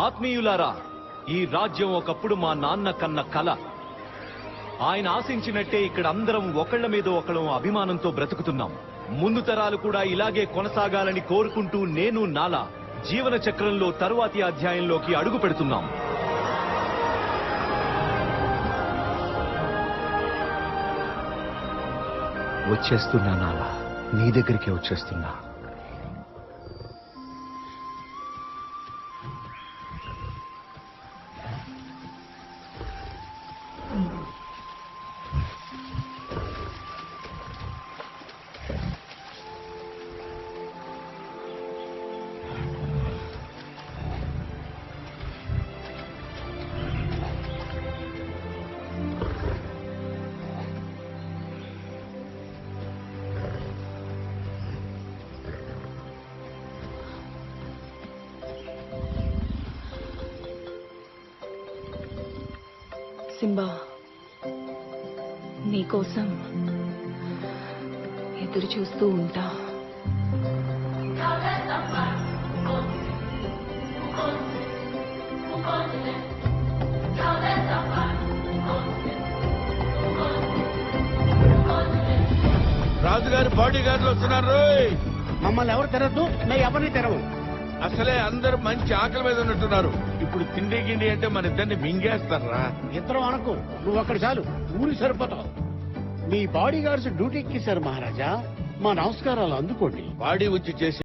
ఆత్మీయులారా, ఈ రాజ్యం ఒకప్పుడు మా నాన్న కన్న కల. ఆయన ఆశించినట్టే ఇక్కడ అందరం ఒకళ్ల మీద ఒకళ్ళం అభిమానంతో బ్రతుకుతున్నాం. ముందు తరాలు కూడా ఇలాగే కొనసాగాలని కోరుకుంటూ నేను నాలా జీవన చక్రంలో తరువాతి అధ్యాయంలోకి అడుగు పెడుతున్నాం. వచ్చేస్తున్నా నాలా, నీ దగ్గరికి వచ్చేస్తున్నా. సింబా, నీకోసం ఎదురు చూస్తూ ఉంటా. రాజుగారి బాడీ గార్డులు వస్తున్నారు. మమ్మల్ని ఎవరు తెరద్దు, మేము ఎవరిని తెరవు. అసలే అందరు మంచి ఆకలి మీద ఉన్నట్టున్నారు. ఇప్పుడు తిండి గిండి అంటే మన ఇద్దరిని మింగేస్తారా? ఇద్దరం అనకు, నువ్వు అక్కడ చాలు, ఊరి సరిపోతావు. మీ బాడీ గార్డ్స్ డ్యూటీ ఎక్కిస్తారు మహారాజా, మా నమస్కారాలు అందుకోండి. బాడీ వచ్చి చేసి